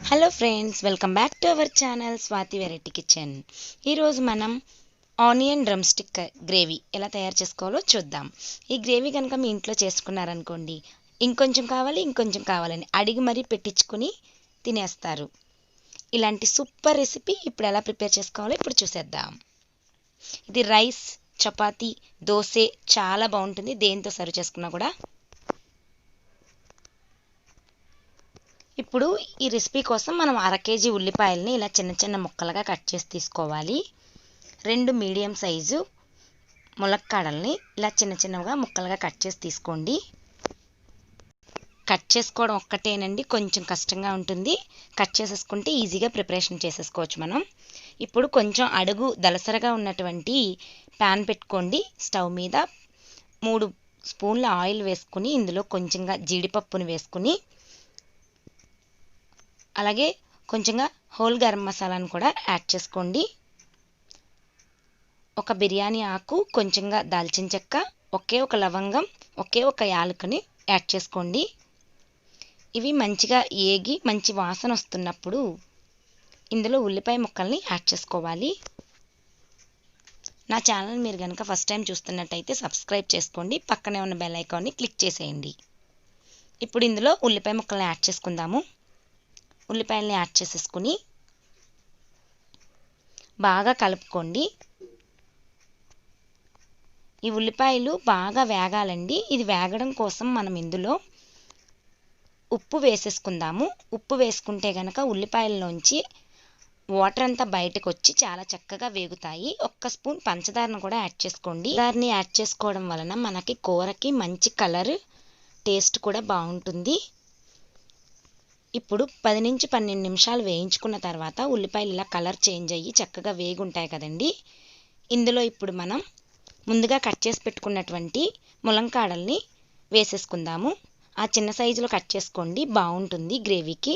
Hello friends, welcome back to our channel Swathi variety kitchen. ఈరోజు మనం onion drum stick gravy ఎలా తయారు చేసుకోవాలో చూద్దాం. ఈ గ్రేవీ కనుక మీ ఇంట్లో చేసుకున్నారనుకోండి, ఇంకొంచెం కావాలని అడిగి మరీ పెట్టించుకుని తినేస్తారు. ఇలాంటి సూపర్ రెసిపీ ఇప్పుడు ఎలా ప్రిపేర్ చేసుకోవాలో ఇప్పుడు చూసేద్దాం. ఇది రైస్, చపాతీ, దోశ చాలా బాగుంటుంది. దేంతో సర్వ్ చేసుకున్నా కూడా. ఇప్పుడు ఈ రెసిపీ కోసం మనం 1/2 కేజీ ఉల్లిపాయలని ఇలా చిన్న చిన్న ముక్కలుగా కట్ చేసి తీసుకోవాలి. 2 మీడియం సైజు ములక్కాడల్ని ఇలా చిన్న చిన్నగా ముక్కలుగా కట్ చేసి తీసుకోండి. కట్ చేసుకోవడం ఒక్కటేనండి, కొంచెం కష్టంగా ఉంటుంది. కట్ చేసేసుకుంటే ఈజీగా ప్రిపరేషన్ చేసేసుకోవచ్చు మనం. ఇప్పుడు కొంచెం అడుగు దలసరగా ఉన్నటువంటి ప్యాన్ పెట్టుకోండి. స్టవ్ మీద 3 స్పూన్ల ఆయిల్ వేసుకుని ఇందులో కొంచెంగా జీడిపప్పుని వేసుకుని, అలాగే కొంచెంగా హోల్ గరం మసాలాను కూడా యాడ్ చేసుకోండి. ఒక బిర్యానీ ఆకు, కొంచెంగా దాల్చిన చెక్క, ఒక లవంగం, ఒక యాలకుని యాడ్ చేసుకోండి. ఇవి మంచిగా ఏగి మంచి వాసన వస్తున్నప్పుడు ఇందులో ఉల్లిపాయ ముక్కల్ని యాడ్ చేసుకోవాలి. నా ఛానల్ మీరు కనుక ఫస్ట్ టైం చూస్తున్నట్టయితే సబ్స్క్రైబ్ చేసుకోండి. పక్కనే ఉన్న బెల్ ఐకాన్ని క్లిక్ చేసేయండి. ఇప్పుడు ఇందులో ఉల్లిపాయ ముక్కల్ని యాడ్ చేసుకుందాము. ఉల్లిపాయల్ని యాడ్ చేసేసుకుని బాగా కలుపుకోండి. ఈ ఉల్లిపాయలు బాగా వేగాలండి. ఇది వేగడం కోసం మనం ఇందులో ఉప్పు వేసేసుకుందాము. ఉప్పు వేసుకుంటే కనుక ఉల్లిపాయల్లోంచి వాటర్ అంతా బయటకు వచ్చి చాలా చక్కగా వేగుతాయి. 1 స్పూన్ పంచదారను కూడా యాడ్ చేసుకోండి. దాన్ని యాడ్ చేసుకోవడం వలన మనకి కూరకి మంచి కలర్, టేస్ట్ కూడా బాగుంటుంది. ఇప్పుడు 10 నుంచి 12 నిమిషాలు వేయించుకున్న తర్వాత ఉల్లిపాయలు ఇలా కలర్ చేంజ్ అయ్యి చక్కగా వేగుంటాయి కదండి. ఇందులో ఇప్పుడు మనం ముందుగా కట్ చేసి పెట్టుకున్నటువంటి ములంకాడల్ని వేసేసుకుందాము. ఆ చిన్న సైజులో కట్ చేసుకోండి, బాగుంటుంది గ్రేవీకి.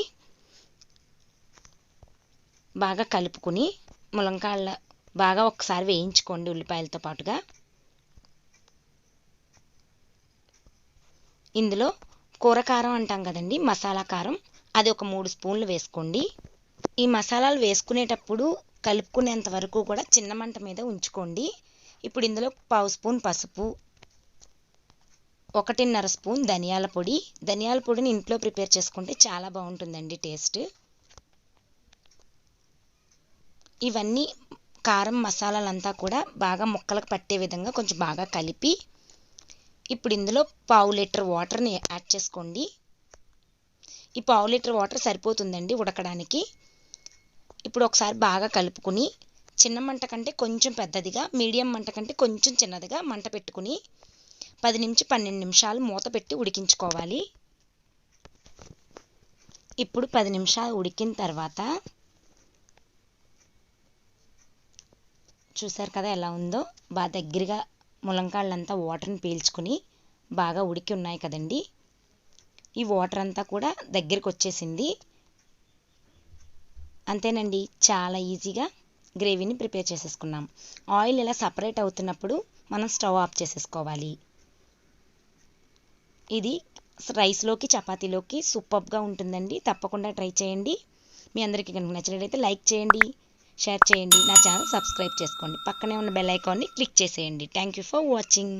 బాగా కలుపుకుని ములంకాడల బాగా ఒకసారి వేయించుకోండి ఉల్లిపాయలతో పాటుగా. ఇందులో కూర కారం అంటాం కదండి, మసాలా కారం, అది ఒక 3 స్పూన్లు వేసుకోండి. ఈ మసాలాలు వేసుకునేటప్పుడు కలుపుకునేంత వరకు కూడా చిన్న మంట మీద ఉంచుకోండి. ఇప్పుడు ఇందులో 1/2 స్పూన్ పసుపు, 1.5 స్పూన్ ధనియాల పొడి. ధనియాల పొడిని ఇంట్లో ప్రిపేర్ చేసుకుంటే చాలా బాగుంటుందండి టేస్ట్. ఇవన్నీ కారం మసాలాలంతా కూడా బాగా ముక్కలకు పట్టే విధంగా కొంచెం బాగా కలిపి, ఇప్పుడు ఇందులో 1/2 లీటర్ వాటర్ని యాడ్ చేసుకోండి. ఈ 1/2 లీటర్ వాటర్ సరిపోతుందండి ఉడకడానికి. ఇప్పుడు ఒకసారి బాగా కలుపుకుని చిన్న మంట కంటే కొంచెం పెద్దదిగా, మీడియం మంట కంటే కొంచెం చిన్నదిగా మంట పెట్టుకుని 10 నుంచి 12 నిమిషాలు మూత పెట్టి ఉడికించుకోవాలి. ఇప్పుడు 10 నిమిషాలు ఉడికిన తర్వాత చూసారు కదా ఎలా ఉందో. బాగా దగ్గరగా ములంకాళ్ళంతా వాటర్ని పీల్చుకుని బాగా ఉడికి ఉన్నాయి కదండి. ఈ వాటర్ అంతా కూడా దగ్గరికి వచ్చేసింది. అంతేనండి, చాలా ఈజీగా గ్రేవీని ప్రిపేర్ చేసేసుకున్నాం. ఆయిల్ ఇలా సపరేట్ అవుతున్నప్పుడు మనం స్టవ్ ఆఫ్ చేసేసుకోవాలి. ఇది రైస్లోకి, చపాతీలోకి సూపర్గా ఉంటుందండి. తప్పకుండా ట్రై చేయండి. మీ అందరికీ కనుక నచ్చినట్లయితే లైక్ చేయండి, షేర్ చేయండి. నా ఛానల్ సబ్స్క్రైబ్ చేసుకోండి. పక్కనే ఉన్న బెల్ ఐకాన్ని క్లిక్ చేసేయండి. Thank you for watching.